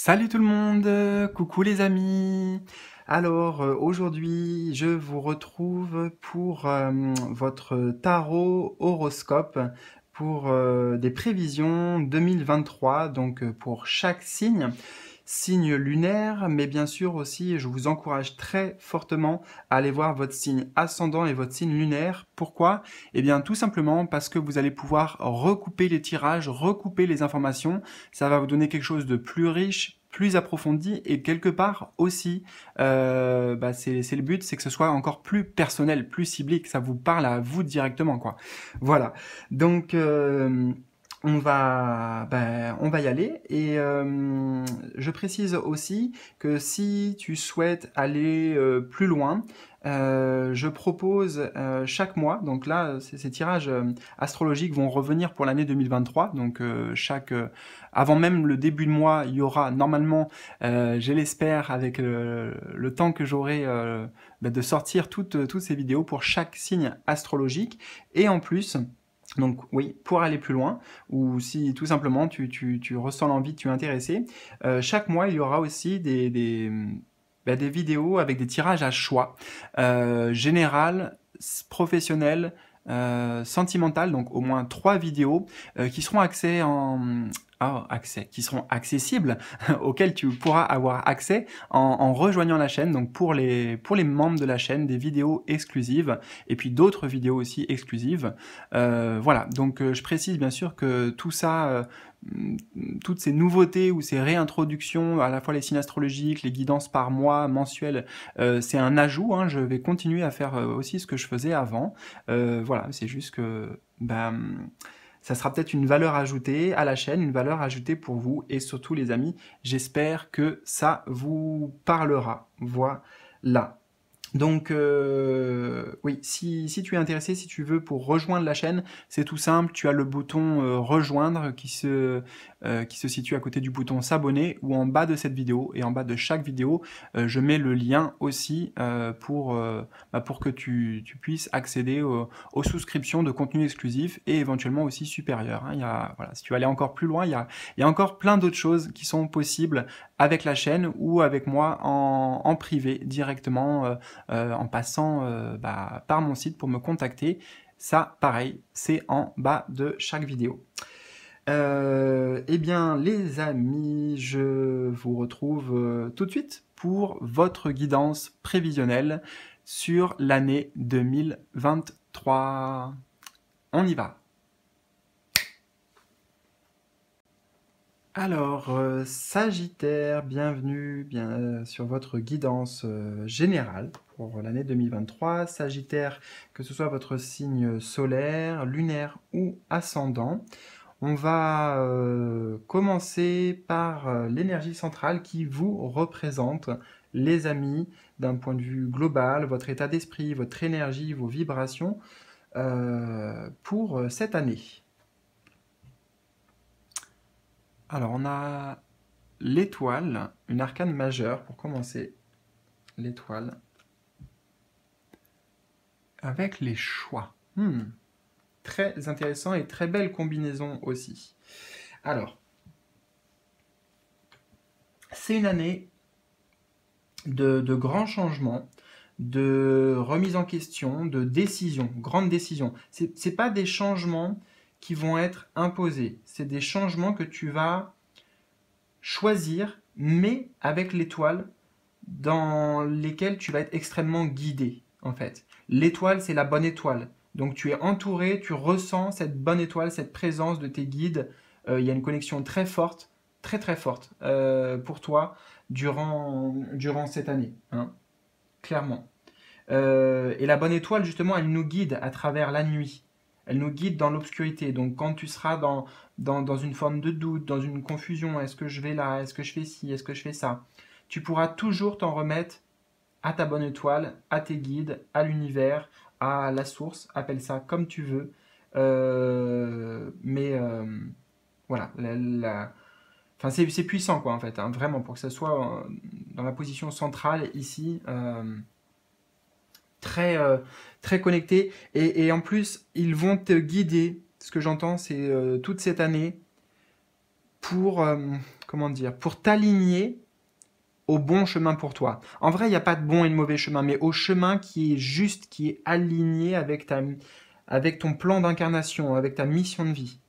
Salut tout le monde, coucou les amis. Alors aujourd'hui je vous retrouve pour votre tarot horoscope pour des prévisions 2023, donc pour chaque signe lunaire, mais bien sûr aussi je vous encourage très fortement à aller voir votre signe ascendant et votre signe lunaire. Pourquoi? Eh bien tout simplement parce que vous allez pouvoir recouper les tirages, recouper les informations. Ça va vous donner quelque chose de plus riche, plus approfondi et quelque part aussi, c'est le but, c'est que ce soit encore plus personnel, plus ciblé, que ça vous parle à vous directement, quoi. Voilà. Donc on va y aller et je précise aussi que si tu souhaites aller plus loin, je propose chaque mois, donc là ces tirages astrologiques vont revenir pour l'année 2023, donc avant même le début de mois, il y aura normalement, je l'espère, avec le temps que j'aurai de sortir toutes ces vidéos pour chaque signe astrologique, et en plus, donc oui, pour aller plus loin, ou si tout simplement tu ressens l'envie, tu es intéressé, chaque mois il y aura aussi des vidéos avec des tirages à choix, général, professionnel, sentimental, donc au moins 3 vidéos qui seront qui seront accessibles, auxquelles tu pourras avoir accès en rejoignant la chaîne, donc pour les membres de la chaîne, des vidéos exclusives, et puis d'autres vidéos aussi exclusives. Voilà, donc je précise bien sûr que tout ça, toutes ces nouveautés ou ces réintroductions, à la fois les signes astrologiques, les guidances par mois, mensuelles, c'est un ajout, hein, je vais continuer à faire aussi ce que je faisais avant. Voilà, c'est juste que ça sera peut-être une valeur ajoutée à la chaîne, une valeur ajoutée pour vous et surtout les amis, j'espère que ça vous parlera. Voilà. Donc oui, si tu es intéressé, si tu veux pour rejoindre la chaîne, c'est tout simple, tu as le bouton rejoindre qui se situe à côté du bouton s'abonner ou en bas de cette vidéo, et en bas de chaque vidéo, je mets le lien aussi pour que tu puisses accéder aux souscriptions de contenu exclusif et éventuellement aussi supérieur, hein. Voilà, si tu veux aller encore plus loin, il y a encore plein d'autres choses qui sont possibles avec la chaîne ou avec moi en privé directement, en passant par mon site pour me contacter. Ça, pareil, c'est en bas de chaque vidéo. Eh bien, les amis, je vous retrouve tout de suite pour votre guidance prévisionnelle sur l'année 2023. On y va. Alors, Sagittaire, bienvenue sur votre guidance générale pour l'année 2023. Sagittaire, que ce soit votre signe solaire, lunaire ou ascendant. On va commencer par l'énergie centrale qui vous représente, les amis, d'un point de vue global, votre état d'esprit, votre énergie, vos vibrations pour cette année. Alors, on a l'étoile, une arcane majeure pour commencer. L'étoile. Avec les choix. Très intéressant et très belle combinaison aussi. Alors, c'est une année de grands changements, de remise en question, de décisions, grandes décisions. C'est pas des changements qui vont être imposés, c'est des changements que tu vas choisir, mais avec l'étoile, dans lesquels tu vas être extrêmement guidé, en fait. L'étoile, c'est la bonne étoile. Donc tu es entouré, tu ressens cette bonne étoile, cette présence de tes guides. Il y a une connexion très forte, très très forte pour toi durant cette année, hein, clairement. Et la bonne étoile, justement, elle nous guide à travers la nuit. Elle nous guide dans l'obscurité. Donc quand tu seras dans une forme de doute, dans une confusion, est-ce que je vais là, est-ce que je fais ci, est-ce que je fais ça, tu pourras toujours t'en remettre à ta bonne étoile, à tes guides, à l'univers, à la source, appelle ça comme tu veux. Voilà, enfin, c'est puissant quoi en fait, hein, vraiment, pour que ça soit dans la position centrale ici, très, très connecté. Et en plus, ils vont te guider. Ce que j'entends, c'est toute cette année, pour, comment dire, pour t'aligner au bon chemin pour toi. En vrai, il n'y a pas de bon et de mauvais chemin, mais au chemin qui est juste, qui est aligné avec ton plan d'incarnation, avec ta mission de vie.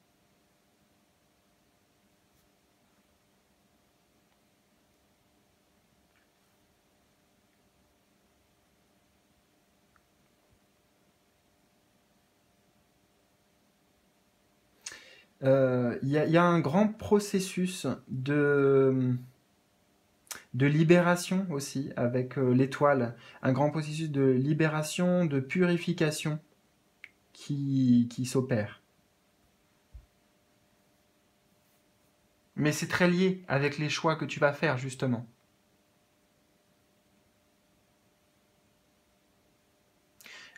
Il y a un grand processus de libération aussi avec l'étoile, un grand processus de libération, de purification qui s'opère. Mais c'est très lié avec les choix que tu vas faire justement.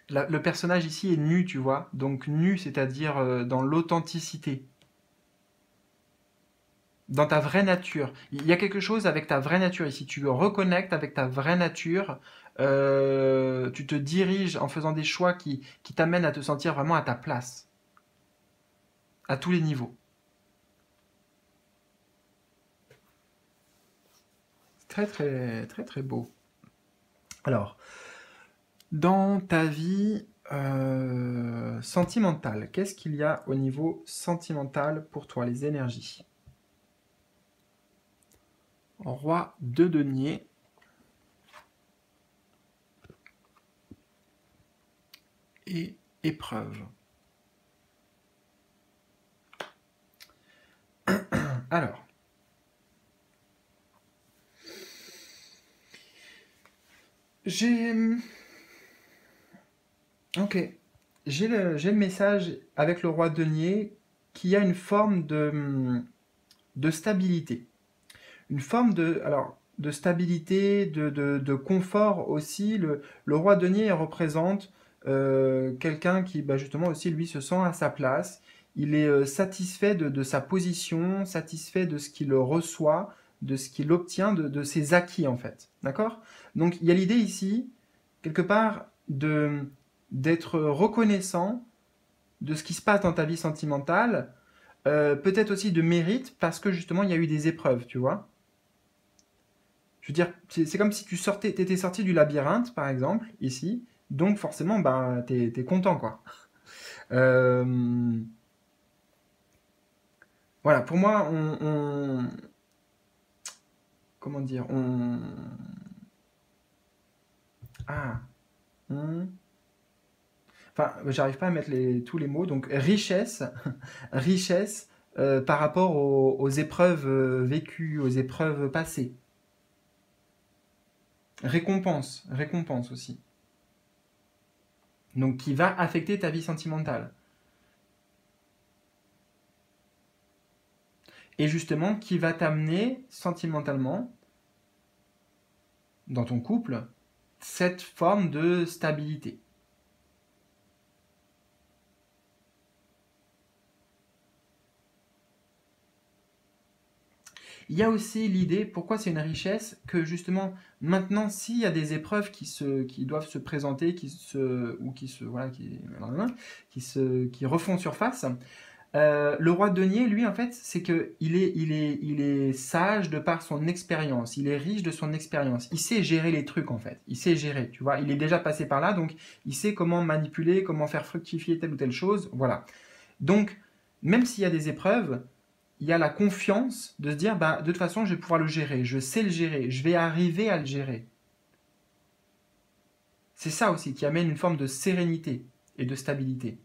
Le personnage ici est nu, tu vois, donc nu, c'est-à-dire dans l'authenticité, dans ta vraie nature. Il y a quelque chose avec ta vraie nature ici. Tu le reconnectes avec ta vraie nature. Tu te diriges en faisant des choix qui t'amènent à te sentir vraiment à ta place, à tous les niveaux. C'est très très très très beau. Alors, dans ta vie sentimentale, qu'est-ce qu'il y a au niveau sentimental pour toi, les énergies? Roi de denier. Et épreuve. Alors, j'ai... Ok. J'ai le message avec le roi de denier qui a une forme de stabilité. Une forme de stabilité, de confort aussi. Le roi de denier représente quelqu'un qui, bah, justement, aussi, lui, se sent à sa place. Il est satisfait de sa position, satisfait de ce qu'il reçoit, de ce qu'il obtient, de ses acquis, en fait. D'accord? Donc, il y a l'idée ici, quelque part, d'être reconnaissant de ce qui se passe dans ta vie sentimentale, peut-être aussi de mérite, parce que, justement, il y a eu des épreuves, tu vois? Je veux dire, c'est comme si tu sortais, t'étais sorti du labyrinthe, par exemple, ici. Donc forcément, ben, t'es content, quoi. Euh, voilà, pour moi, comment dire, ah, on- enfin, j'arrive pas à mettre tous les mots. Donc richesse, richesse par rapport aux épreuves vécues, aux épreuves passées. Récompense, récompense aussi. Donc qui va affecter ta vie sentimentale. Et justement, qui va t'amener sentimentalement, dans ton couple, cette forme de stabilité. Il y a aussi l'idée, pourquoi c'est une richesse, que justement, maintenant, s'il y a des épreuves qui doivent se présenter, voilà, qui refont surface, le roi de denier, lui, en fait, c'est que il est sage de par son expérience. Il est riche de son expérience. Il sait gérer les trucs, en fait. Il sait gérer, tu vois. Il est déjà passé par là, donc il sait comment manipuler, comment faire fructifier telle ou telle chose. Voilà. Donc, même s'il y a des épreuves, il y a la confiance de se dire, bah, de toute façon, je vais pouvoir le gérer. Je sais le gérer. Je vais arriver à le gérer. C'est ça aussi qui amène une forme de sérénité et de stabilité.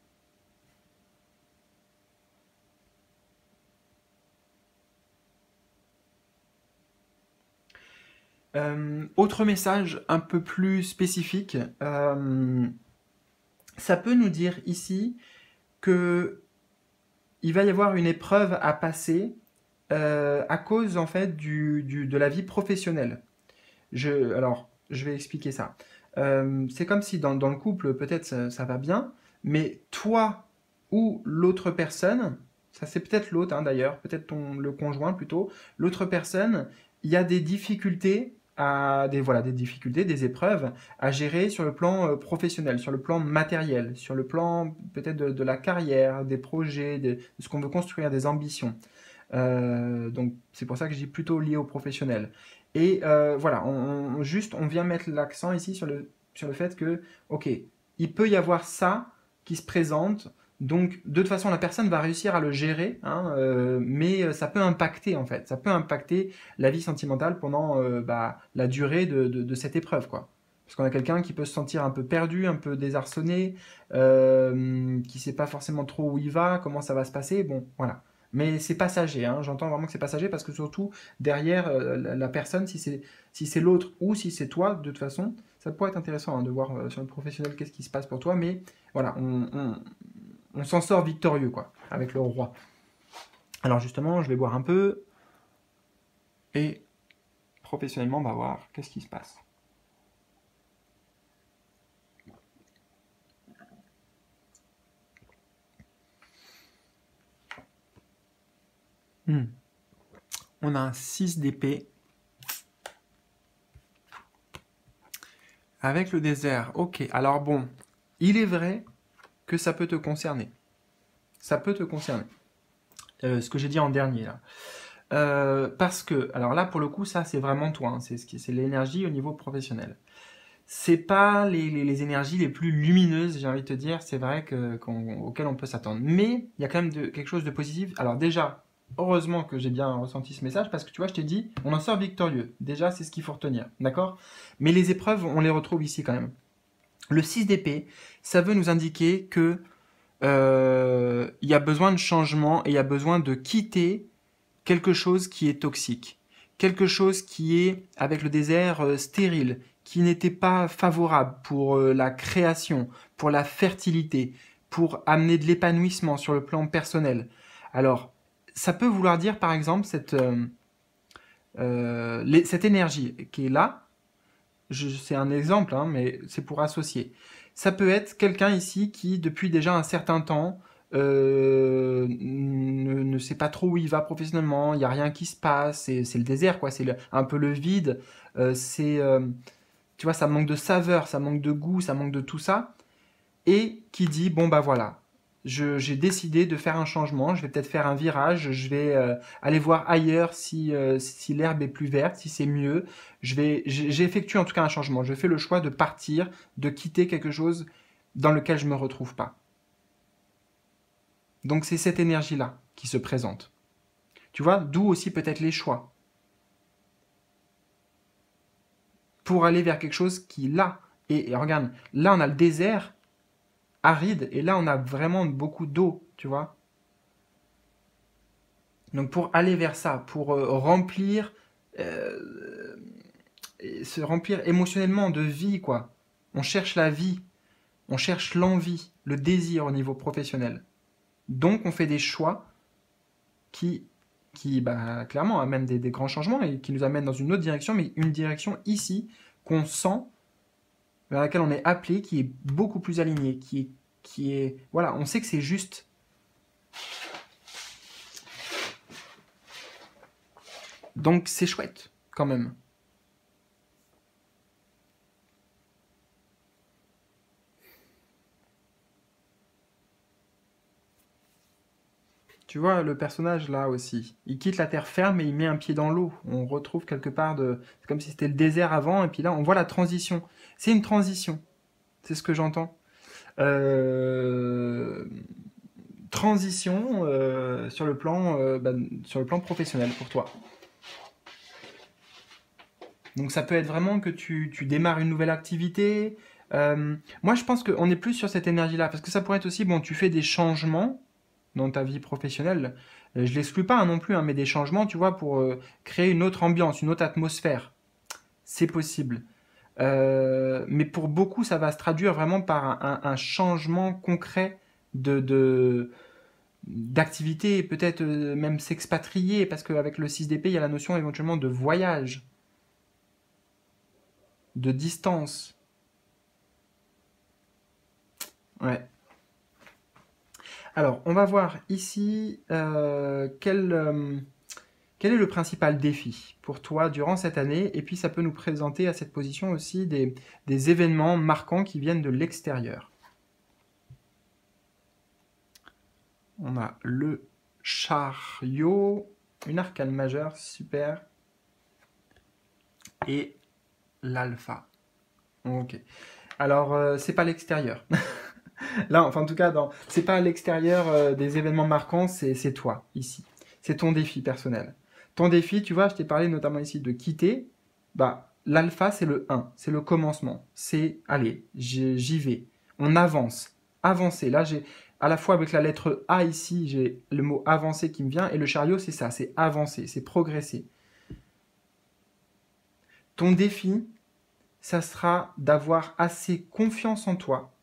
Autre message un peu plus spécifique, ça peut nous dire ici que il va y avoir une épreuve à passer à cause en fait de la vie professionnelle. Alors, je vais expliquer ça. C'est comme si dans le couple, peut-être ça va bien, mais toi ou l'autre personne, ça c'est peut-être l'autre hein, d'ailleurs, peut-être le conjoint plutôt, l'autre personne, il y a des difficultés voilà, des difficultés, des épreuves à gérer sur le plan professionnel, sur le plan matériel, sur le plan peut-être de la carrière, des projets, de ce qu'on veut construire, des ambitions. Donc c'est pour ça que je dis plutôt lié au professionnel. Et voilà, on vient mettre l'accent ici sur le fait que, ok, il peut y avoir ça qui se présente, donc de toute façon la personne va réussir à le gérer, hein, mais ça peut impacter en fait, ça peut impacter la vie sentimentale pendant la durée de cette épreuve, quoi. Parce qu'on a quelqu'un qui peut se sentir un peu perdu, un peu désarçonné, qui sait pas forcément trop où il va, comment ça va se passer, bon, voilà. Mais c'est passager, hein. J'entends vraiment que c'est passager parce que surtout derrière la personne, si c'est l'autre ou si c'est toi, de toute façon, ça pourrait être intéressant, hein, de voir sur le professionnel qu'est-ce qui se passe pour toi. Mais voilà, on s'en sort victorieux, quoi, avec le roi. Alors justement, je vais boire un peu et professionnellement, on va voir qu'est-ce qui se passe. On a un 6 d'épée avec le désert. Ok, alors bon, il est vrai que ça peut te concerner. Ça peut te concerner. Ce que j'ai dit en dernier là. Parce que, alors là pour le coup, ça c'est vraiment toi, hein, c'est l'énergie au niveau professionnel. C'est pas les énergies les plus lumineuses, j'ai envie de te dire, c'est vrai auxquelles on peut s'attendre. Mais il y a quand même quelque chose de positif. Alors déjà, heureusement que j'ai bien ressenti ce message, parce que tu vois, je t'ai dit, on en sort victorieux. Déjà, c'est ce qu'il faut retenir, d'accord? Mais les épreuves, on les retrouve ici quand même. Le 6 d'épée, ça veut nous indiquer que il y a besoin de changement et il y a besoin de quitter quelque chose qui est toxique, quelque chose qui est, avec le désert, stérile, qui n'était pas favorable pour la création, pour la fertilité, pour amener de l'épanouissement sur le plan personnel. Alors, ça peut vouloir dire, par exemple, cette énergie qui est là, c'est un exemple, hein, mais c'est pour associer. Ça peut être quelqu'un ici qui, depuis déjà un certain temps, ne sait pas trop où il va professionnellement, il n'y a rien qui se passe, c'est le désert, quoi, c'est un peu le vide, tu vois, ça manque de saveur, ça manque de goût, ça manque de tout ça, et qui dit, bon bah voilà, j'ai décidé de faire un changement, je vais peut-être faire un virage, je vais aller voir ailleurs si l'herbe est plus verte, si c'est mieux. J'ai effectué en tout cas un changement. Je fais le choix de partir, de quitter quelque chose dans lequel je ne me retrouve pas. Donc c'est cette énergie-là qui se présente. Tu vois, d'où aussi peut-être les choix. Pour aller vers quelque chose qui, là, et regarde, là on a le désert aride, et là on a vraiment beaucoup d'eau, tu vois. Donc pour aller vers ça, pour euh, se remplir émotionnellement de vie, quoi. On cherche la vie, on cherche l'envie, le désir au niveau professionnel. Donc on fait des choix qui clairement amènent des grands changements et qui nous amènent dans une autre direction, mais une direction ici qu'on sent, vers laquelle on est appelé, qui est beaucoup plus alignée, voilà, on sait que c'est juste. Donc c'est chouette, quand même. Tu vois, le personnage là aussi, il quitte la terre ferme et il met un pied dans l'eau. On retrouve quelque part c'est comme si c'était le désert avant, et puis là on voit la transition. C'est une transition, c'est ce que j'entends. Euh, Transition sur le plan professionnel pour toi. Donc ça peut être vraiment que tu démarres une nouvelle activité. Moi je pense qu'on est plus sur cette énergie-là, parce que ça pourrait être aussi, bon, tu fais des changements dans ta vie professionnelle. Je l'exclus pas, hein, non plus, hein, mais des changements, tu vois, pour créer une autre ambiance, une autre atmosphère. C'est possible. Mais pour beaucoup, ça va se traduire vraiment par un changement concret de d'activité, et peut-être même s'expatrier, parce qu'avec le 6 d'épée, il y a la notion éventuellement de voyage, de distance. Ouais. Alors, on va voir ici quel est le principal défi pour toi durant cette année, et puis ça peut nous présenter à cette position aussi des événements marquants qui viennent de l'extérieur. On a le chariot Une arcane majeure, super. Et l'alpha. Ok. Alors, c'est pas l'extérieur. Là, enfin, en tout cas, c'est pas à l'extérieur des événements marquants, c'est toi, ici. C'est ton défi personnel. Ton défi, tu vois, je t'ai parlé notamment ici de quitter. Bah, l'alpha, c'est le 1, c'est le commencement. C'est, allez, j'y vais. On avance. Avancer. Là, j'ai, à la fois avec la lettre A ici, j'ai le mot avancer qui me vient, et le chariot, c'est ça, c'est avancer, c'est progresser. Ton défi, ça sera d'avoir assez confiance en toi,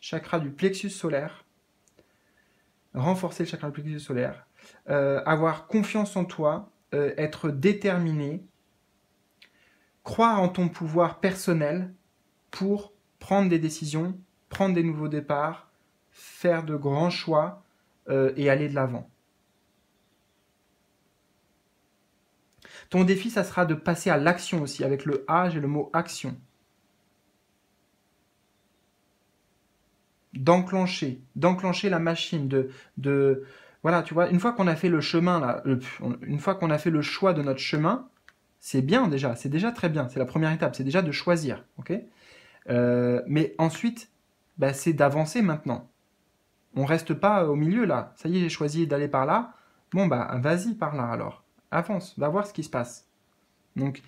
chakra du plexus solaire, renforcer le chakra du plexus solaire, avoir confiance en toi, être déterminé, croire en ton pouvoir personnel pour prendre des décisions, prendre des nouveaux départs, faire de grands choix et aller de l'avant. Ton défi, ça sera de passer à l'action aussi. Avec le A, j'ai le mot action. D'enclencher la machine, voilà, tu vois, une fois qu'on a fait le chemin, là, une fois qu'on a fait le choix de notre chemin, c'est bien déjà, c'est déjà très bien, c'est la première étape, c'est déjà de choisir, ok. Mais ensuite, bah, c'est d'avancer maintenant. On reste pas au milieu là, ça y est, j'ai choisi d'aller par là, bon bah vas-y par là alors, avance, va voir ce qui se passe. Donc,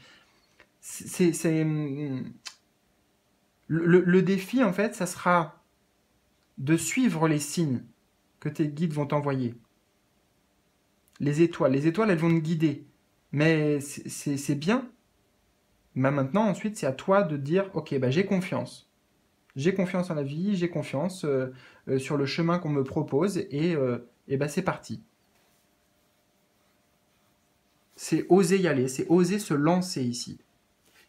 le défi en fait, ça sera de suivre les signes que tes guides vont t'envoyer. Les étoiles, elles vont te guider. Mais c'est bien. Mais maintenant, ensuite, c'est à toi de dire, ok, bah, j'ai confiance. J'ai confiance en la vie, j'ai confiance sur le chemin qu'on me propose et bah, c'est parti. C'est oser y aller, c'est oser se lancer ici.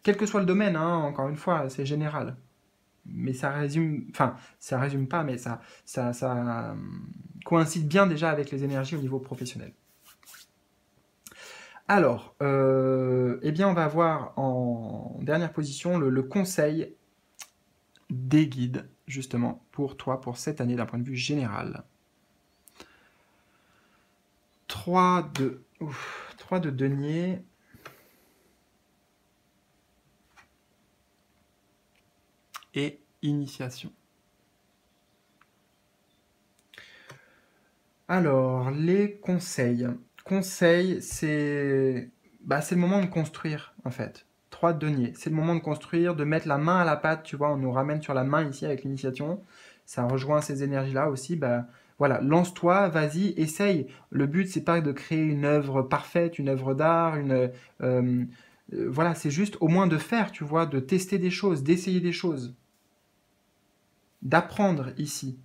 Quel que soit le domaine, hein, encore une fois, c'est général. Mais ça résume, enfin, ça résume pas, mais ça coïncide bien déjà avec les énergies au niveau professionnel. Alors, eh bien, on va voir en dernière position le conseil des guides, justement, pour toi, pour cette année, d'un point de vue général. 3 de denier. Et initiation. Alors, les conseils. Conseils, c'est le moment de construire, en fait. 3 de denier. C'est le moment de construire, de mettre la main à la pâte, tu vois, on nous ramène sur la main ici avec l'initiation. Ça rejoint ces énergies-là aussi. Bah, voilà, lance-toi, vas-y, essaye. Le but, c'est pas de créer une œuvre parfaite, une œuvre d'art, voilà, c'est juste au moins de faire, tu vois, de tester des choses, d'essayer des choses, d'apprendre ici.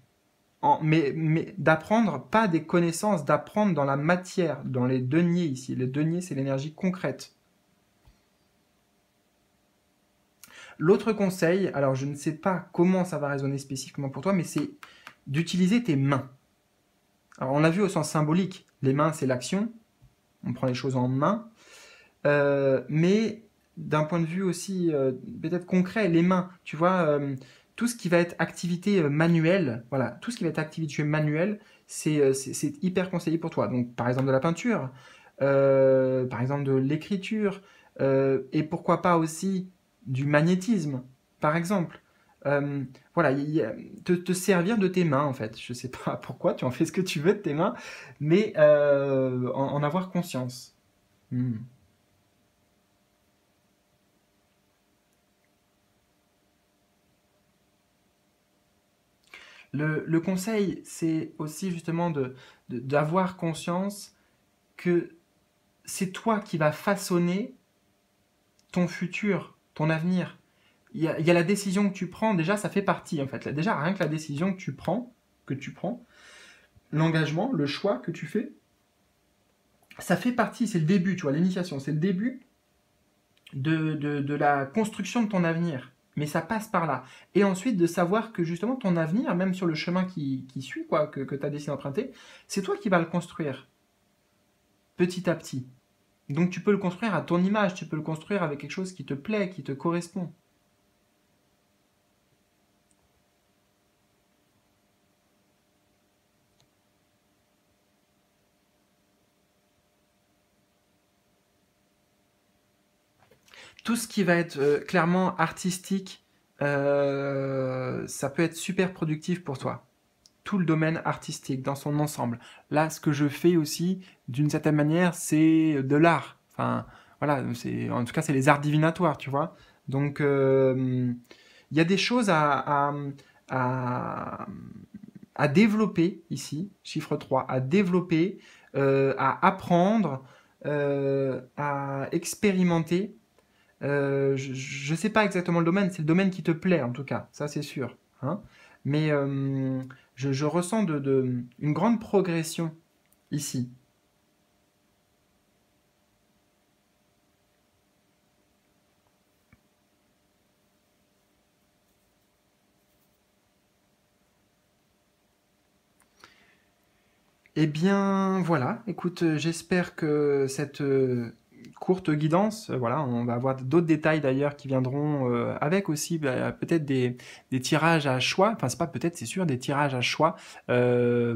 Mais d'apprendre pas des connaissances, d'apprendre dans la matière, dans les deniers ici. Les deniers, c'est l'énergie concrète. L'autre conseil, alors je ne sais pas comment ça va résonner spécifiquement pour toi, mais c'est d'utiliser tes mains. Alors on l'a vu au sens symbolique, les mains c'est l'action, on prend les choses en main, mais d'un point de vue aussi peut-être concret, les mains, tu vois, tout ce qui va être activité manuelle, voilà, tout ce qui va être activité manuelle, c'est hyper conseillé pour toi. Donc par exemple de la peinture, par exemple de l'écriture, et pourquoi pas aussi du magnétisme, par exemple. Euh, voilà, te servir de tes mains en fait. Je sais pas pourquoi, tu en fais ce que tu veux de tes mains, mais en avoir conscience. Hmm. Le conseil, c'est aussi justement d'avoir conscience que c'est toi qui vas façonner ton futur, ton avenir. Il y a la décision que tu prends, déjà ça fait partie en fait. Là, déjà rien que la décision que tu prends, l'engagement, le choix que tu fais, ça fait partie, c'est le début, tu vois, l'initiation, c'est le début de la construction de ton avenir. Mais ça passe par là. Et ensuite, de savoir que justement, ton avenir, même sur le chemin qui suit, quoi, que tu as décidé d'emprunter, c'est toi qui vas le construire petit à petit. Donc tu peux le construire à ton image, tu peux le construire avec quelque chose qui te plaît, qui te correspond. Tout ce qui va être clairement artistique, ça peut être super productif pour toi. Tout le domaine artistique dans son ensemble. Là, ce que je fais aussi, d'une certaine manière, c'est de l'art. Enfin, voilà, en tout cas, c'est les arts divinatoires, tu vois. Donc, il y a des choses à, à développer ici, chiffre 3, à développer, à apprendre, à expérimenter. Je ne sais pas exactement le domaine, c'est le domaine qui te plaît en tout cas, ça c'est sûr, hein. Mais je ressens une grande progression ici. Eh bien, voilà. Écoute, j'espère que cette courte guidance, voilà, on va avoir d'autres détails d'ailleurs qui viendront avec aussi peut-être des tirages à choix. Enfin, c'est pas peut-être, c'est sûr, des tirages à choix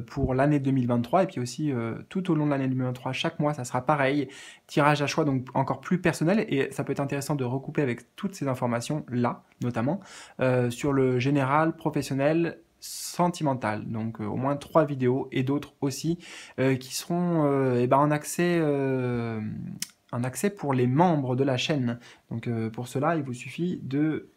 pour l'année 2023 et puis aussi tout au long de l'année 2023, chaque mois, ça sera pareil. Tirage à choix donc encore plus personnel et ça peut être intéressant de recouper avec toutes ces informations là, notamment sur le général, professionnel sentimentale. Donc au moins 3 vidéos et d'autres aussi qui seront eh ben, en accès pour les membres de la chaîne. Donc pour cela, il vous suffit de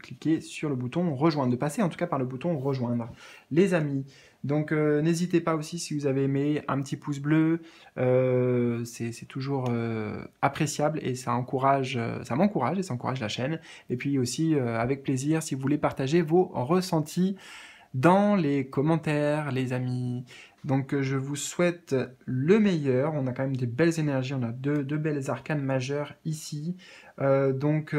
cliquer sur le bouton rejoindre, de passer en tout cas par le bouton rejoindre. Les amis, donc n'hésitez pas aussi si vous avez aimé, un petit pouce bleu, c'est toujours appréciable et ça encourage, ça m'encourage et ça encourage la chaîne. Et puis aussi avec plaisir si vous voulez partager vos ressentis dans les commentaires, les amis. Donc je vous souhaite le meilleur. On a quand même des belles énergies, on a deux belles arcanes majeures ici. Donc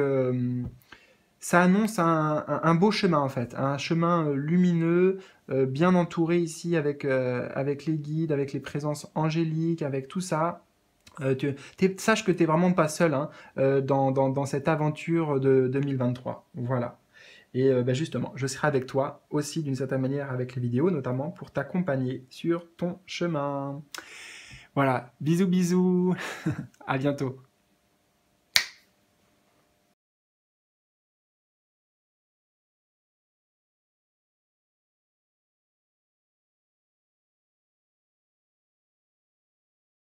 ça annonce un beau chemin en fait, un chemin lumineux, bien entouré ici avec les guides, avec les présences angéliques, avec tout ça. Sache que tu n'es vraiment pas seul hein, dans cette aventure de 2023. Voilà. Et bah, justement, je serai avec toi aussi d'une certaine manière avec les vidéos, notamment pour t'accompagner sur ton chemin. Voilà, bisous bisous, à bientôt.